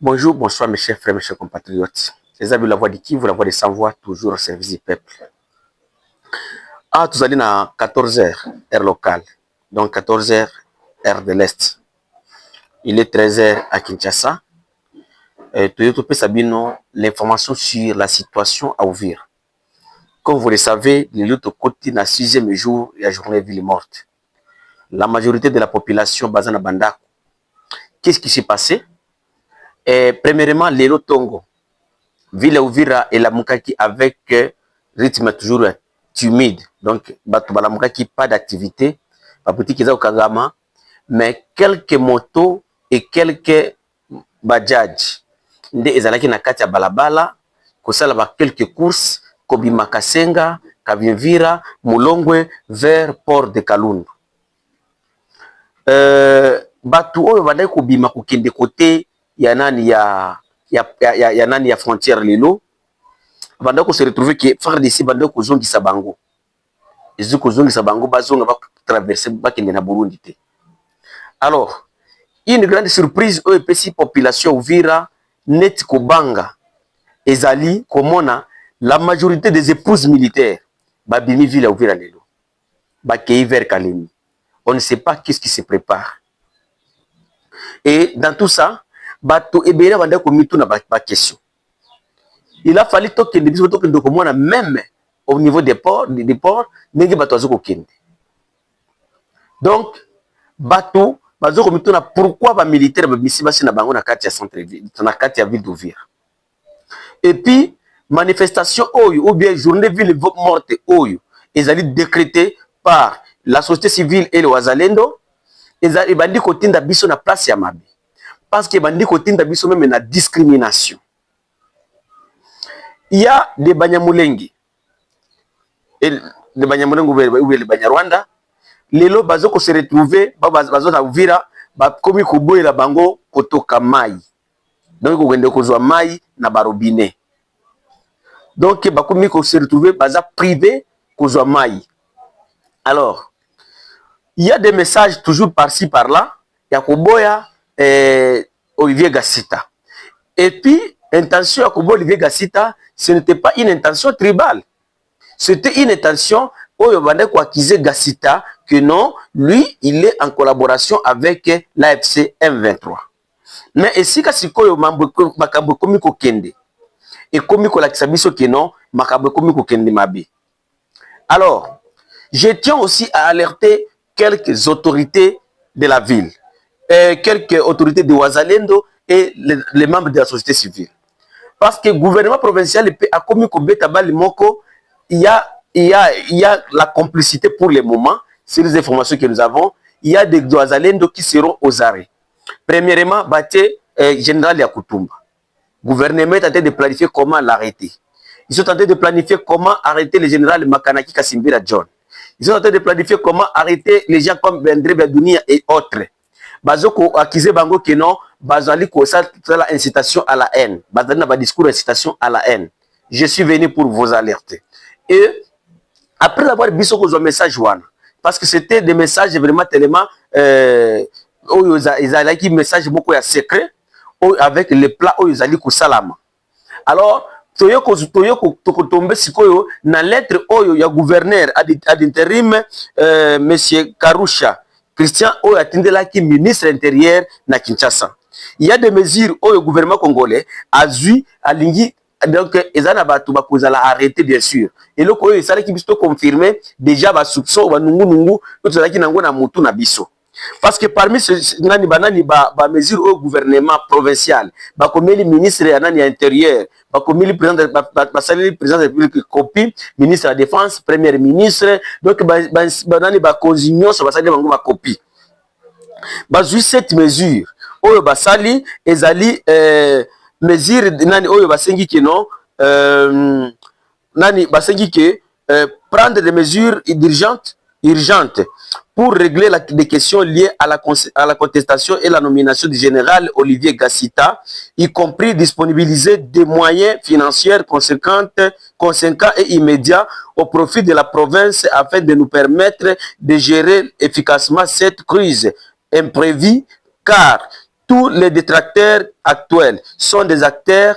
Bonjour, bonsoir mes chers frères, mes chers compatriotes. Les amis, la voix de qui vous la voix de sans voix, toujours au service du peuple. Ah, tout allez à 14h, heure locale. Donc 14h, heure de l'Est. Il est 13h à Kinshasa. Toyoto Sabino, l'information sur la situation à ouvrir. Comme vous le savez, le lutte au côté dans le 6e jour de la journée ville morte. La majorité de la population basée à Bandako. Qu'est-ce qui s'est passé? Premièrement, Lelo Tongo. Ville Ouvira et la Mukaki avec rythme toujours timide. Donc, la Mukaki pas d'activité. Pas petit qu'ils ont Kagama. Mais quelques motos et quelques bajaj. Nde ezalaki na kati ya balabala. Kosala ba quelques courses. Kobima Kasenga, Kavimvira, Mulongwe vers Port de Kalundu. Batu oyo badai kobima kokende kote ya nani ya nani ya frontière lelo banda ko se retrouver que frère d'ici banda ko zongisa bango ezu ko zongisa bango bazonga ba traverser bakende na Burundi te. Alors une grande surprise oyo pesi population Uvira net ko banga ezali komona la majorité des épouses militaires babimi ville Uvira lelo bakei vers Kalemi. On ne sait pas qu'est-ce qui se prépare. Et dans tout ça, bato ebele banda ko mitu na ba question. Il a fallu que même au niveau des ports, nenge bato azoko kende. Donc bato bazoko mitu na pourquoi ba militaire ba misi basi na bango na kati ya centre ville, na kati ya ville d'Uvira. Et puis manifestation oyo ou bien journée ville morte oyo ezali décrété par la société civile et le Wazalendo. Et bandi kotinda biso na place ya mabe. Parce que bandi kotinda biso même na discrimination. Il y a des Banyamulengi. Et les Banyamulengi ou les Banyarwanda. Les lots bazoko se retrouver, bazo na Uvira, ba komi koboye la bango kotoka mai. Donc kokende kozwa mai na barobine. Donc ba komi ko se retrouver baza privé kozwa mai. Alors il y a des messages toujours par-ci par-là. Il y a Koboya Olivier Gassita. Et puis, intention à Koboya Olivier Gassita, ce n'était pas une intention tribale. C'était une intention où il y a accuser Gassita que non, lui, il est en collaboration avec l'AFC M23. Mais ici, quand il y a Makambo Komiko Kende, et Komiko Laksabiso que non, Makambo Komiko Kende Mabi. Alors, je tiens aussi à alerter quelques autorités de la ville, quelques autorités de Wazalendo et les membres de la société civile. Parce que le gouvernement provincial a commis il y a la complicité pour le moment, c'est les informations que nous avons. Il y a des Wazalendo qui seront aux arrêts. Premièrement, général Yakutumba. Le gouvernement est en train de planifier comment l'arrêter. Ils sont en train de planifier comment arrêter le général Makanaki Kasimbira John. Ils sont en train de planifier comment arrêter les gens comme Bendré Badounia et autres. Bazoko accusé bango que non, bazali ko ça la incitation à la haine. Bazali na ba discours incitation à la haine. Je suis venu pour vous alerter. Et après avoir biso ko message wana parce que c'était des messages vraiment tellement ils allaient qui message beaucoup ya secret avec les plats ils allaient ko salama. Alors toyoko tokotombe sikoyo na lettre oyo ya gouverneur ad intérim monsieur Karusha Christian oyo atindela ki ministre intérieur na Kinshasa. Il y a des mesures oyo gouvernement congolais azui alingi donc ezana batu bakozala arrêter bien sûr. Et le oyo esala ki biso confirmer déjà ba soupçon ba nungu tozala ki nango na mutu na biso. Parce que parmi ces mesures au gouvernement provincial, comme le ministre de l'Intérieur, comme le président de la République, copie, ministre de la Défense, premier ministre, donc copie. Cette mesure, oyo basali ezali mesure nani oyo basengi que non nani basengi que prendre des mesures urgentes pour régler les questions liées à la contestation et la nomination du général Olivier Gassita, y compris disponibiliser des moyens financiers conséquents et immédiats au profit de la province afin de nous permettre de gérer efficacement cette crise imprévue, car tous les détracteurs actuels sont des acteurs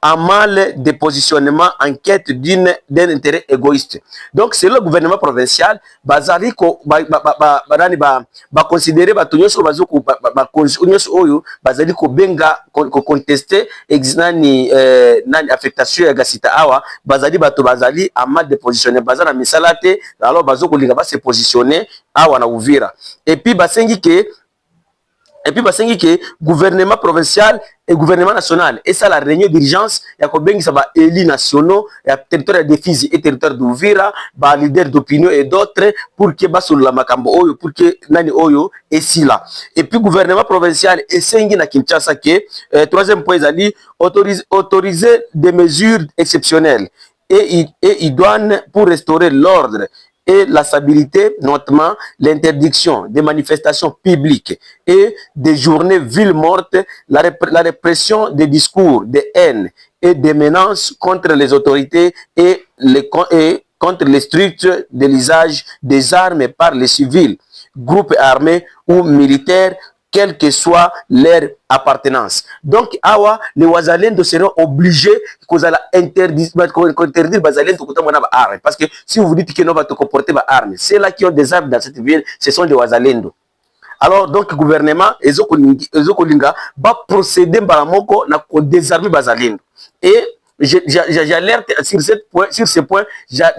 en mal de positionnement en quête d'un intérêt égoïste. Donc, c'est le gouvernement provincial, bazali ko ba considérer ba tonyoso bazoko ba konyoso oyo bazali ko benga ko contester nani nani affectation ya gasita awa bazali bato bazali en mal de positionner bazana misalate alors bazoko linga ba se positionner awa na Uvira. Et puis basengi que gouvernement provincial et gouvernement national et ça la réunion d'urgence ya ko bengi ça ba élus nationaux ya territoire de Fizi et territoire d'Uvira ba leader d'opinion et d'autres pour que ba sur la makambo oyo pour que nani oyo et si là et puis gouvernement provincial et sengi na Kinshasa que troisième point ezali autoriser des mesures exceptionnelles et idoines pour restaurer l'ordre et la stabilité, notamment l'interdiction des manifestations publiques et des journées villes mortes, la répression des discours de haine et des menaces contre les autorités et contre les structures de l'usage des armes par les civils, groupes armés ou militaires, quelle que soit leur appartenance. Donc, awa, les Wazalendo seront obligés d'interdire Bazalendo armes. Parce que si vous vous dites que nous va te comporter par armes, c'est là qui ont des armes dans cette ville, ce sont des Wazalendo. Alors, donc, le gouvernement, Ezokolinga, va procéder par moko na désarmer Bazalendo. Et j'alerte sur ce point, déjà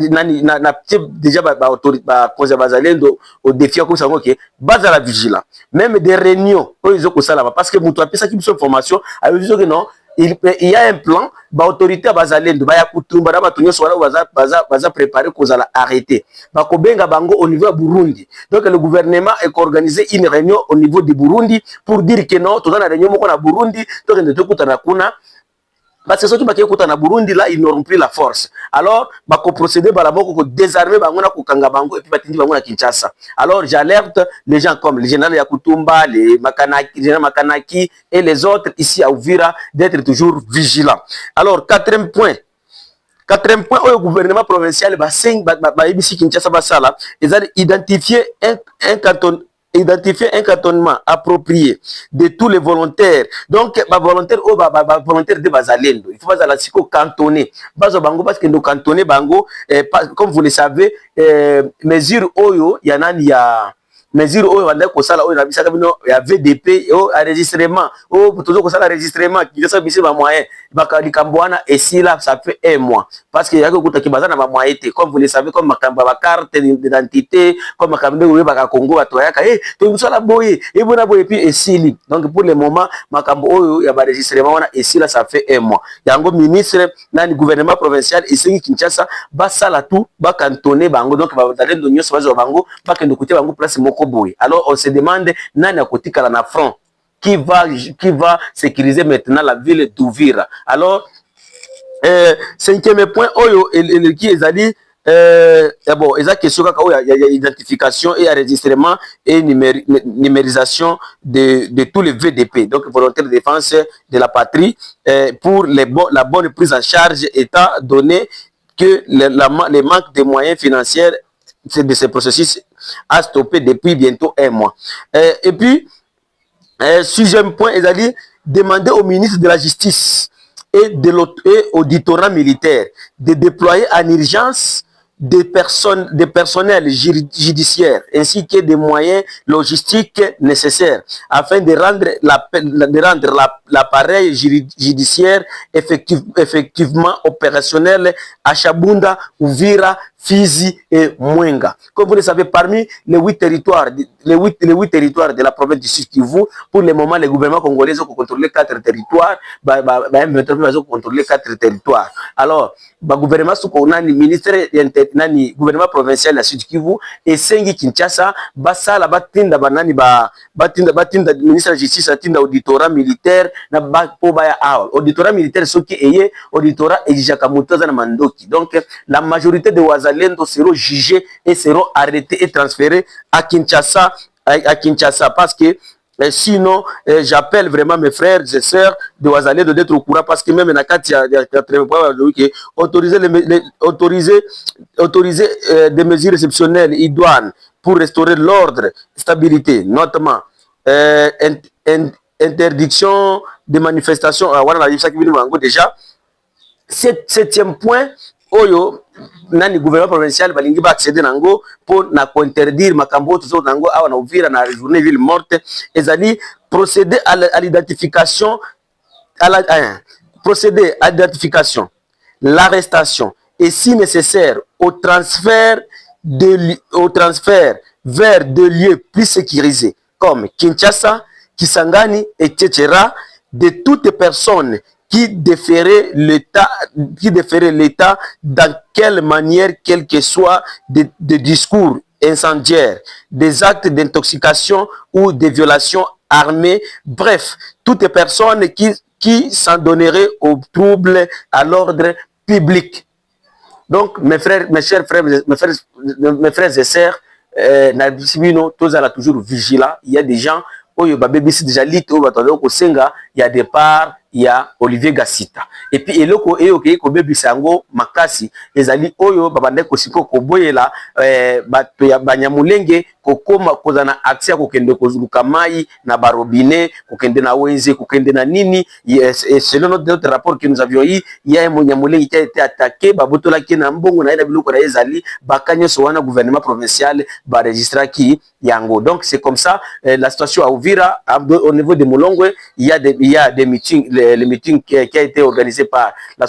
Bazalendo au défi comme ça, ok, base à la vigilance. Même des réunions, parce que Moutou a fait ça qui me formation, a dit que non, il y a un plan, l'autorité à Bazalendo, va préparer qu'on va arrêter. Au niveau de Burundi. Donc le gouvernement a organisé une réunion au niveau du Burundi pour dire que non, tout dans la réunion à Burundi, parce que ceux qui sont na Burundi là, ils n'auront plus la force. Alors, bako procéder par rapport au désarmer bango na kukanga bango et puis batindi bango na Kinshasa. Alors, j'alerte les gens comme le général Yakutumba, les général Makanaki et les autres ici à Uvira d'être toujours vigilants. Alors, quatrième point, au gouvernement provincial, ici Kinshasa basala, ils ont identifié un cantonnement approprié de tous les volontaires. Donc, volontaire de Bazalendo. Il faut pas la cantonner. Bango parce que nous cantonner bango, comme vous le savez, mesure oyo, il y en a, mesure oyo wanda ko sala oyo na bisaka bino ya VDP o enregistrement o toujours ko sala enregistrement qui ça bisi ba moyen bakali kambwana et si là ça fait un mois parce que yako kuta kibaza na ba moyen comme vous le savez comme makamba ba carte d'identité comme makamba oyo baka Congo batoyaka to sala boye et bona boye puis et si donc pour le moment makambo oyo ya ba enregistrement wana et si là ça fait un mois yango ministre nani gouvernement provincial et sengi Kinshasa ba sala tout ba cantonner bango donc ba dalé de nyos bazo bango ba kendo côté bango place moko. Alors on se demande nani à côté na front qui va sécuriser maintenant la ville d'Uvira. Alors cinquième point oyo qui est allé bon eza question kaka oyo ya identification et enregistrement et numérisation de tous les VDP donc volontaires de défense de la patrie pour la bonne prise en charge étant donné que les manques de moyens financiers de ce processus a stoppé depuis bientôt un mois. Et puis, sixième point, ils allaient demander au ministre de la Justice et auditorat militaire de déployer en urgence des personnels judiciaires ainsi que des moyens logistiques nécessaires afin de rendre l'appareil judiciaire effectivement opérationnel à Chabunda, Uvira, Fizi et Mwenga. Comme vous le savez, parmi les 8 territoires de la province du Sud Kivu, pour le moment, les gouvernements congolais ont contrôlé 4 territoires, ont contrôlé 4 territoires. Alors, le gouvernement gouvernement provincial de Sud Kivu et Sengi Kinshasa, basala batinda ministre de la justice atinda auditorat militaire na obaya awa. Auditorat militaire ce qui est auditorat ejaka mutaza na mandoki. Donc la majorité des Wazalendo seront jugés et seront arrêtés et transférés à Kinshasa parce que sinon, j'appelle vraiment mes frères et sœurs de Wazalendo d'être au courant parce que même dans autoriser des mesures exceptionnelles idoines pour restaurer l'ordre, stabilité, notamment interdiction de manifestation wana na chaque ville bango déjà. Septième point, oyo nani gouvernement provincial balingi ba accéder nango pour na interdire makambo tout nango awa na Uvira na journée ville morte ezali procéder à l'identification procéder à l'identification, l'arrestation et si nécessaire au transfert vers des lieux plus sécurisés comme Kinshasa, Kisangani et etc. de toutes personnes qui déférait l'État dans quelle manière, quel que soit des discours incendiaires, des actes d'intoxication ou des violations armées, bref, toutes personnes qui s'en donneraient aux troubles à l'ordre public. Donc, mes chers frères et sœurs, tous à toujours vigilants. Il y a des gens, il y a des parts, il y a Olivier Gassita. Et puis, eloko eyoke ko bebisango makasi ezali oyo babande ko siko ko boyela bato ya Banyamulenge kokoma kozana accès ko kende ko zuluka mai na barobine ko kende na wenze ko kende na nini selon notre rapport que nous avions eu il y a un Banyamulenge qui a été attaqué babotola ki na mbongo na ina biloko na ezali bakanyo so wana gouvernement provincial ba registra ki yango. Donc c'est comme ça la situation à Uvira au niveau de Molongwe il y a des meetings, le meeting qui a été organisé par la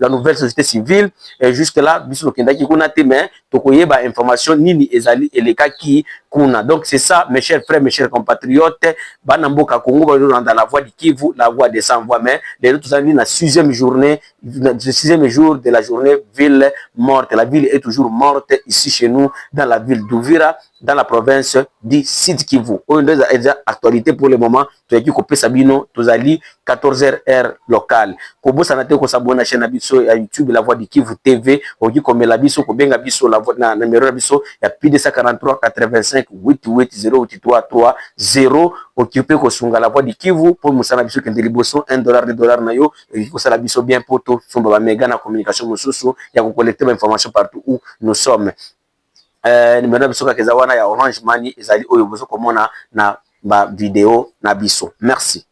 nouvelle société civile. Et jusque là, biso kendaki kuna te mais tokoyeba information nini ezali eleka ki kuna. Donc c'est ça mes chers frères, mes chers compatriotes, banamboka Congo dans la voie du Kivu, la voie des sans voix, mais les autres amis la sixième jour de la journée ville morte. La ville est toujours morte ici chez nous dans la ville d'Uvira, dans la province du Sud Kivu. On a des actualités pour le moment. Tu as dit que Sabino, tu as dit 14h heure locale. Kobo sanate ko s'abonner à la chaîne Abisso à YouTube La Voix du Kivu TV. On dit comme la Bisso ko benga Bisso la voix na numéro Abisso il y a plus de 143 85 88 083 30 occupé ko sunga La Voix du Kivu pour musana Bisso kende liboso $1 $2 na yo et ko sala Bisso bien poto fomba ba mega na communication mususu ya ko collecter information partout où nous sommes. Numéro Bisso ka kezawana ya Orange Money ezali oyo bozo komona na ba vidéo na Bisso. Merci.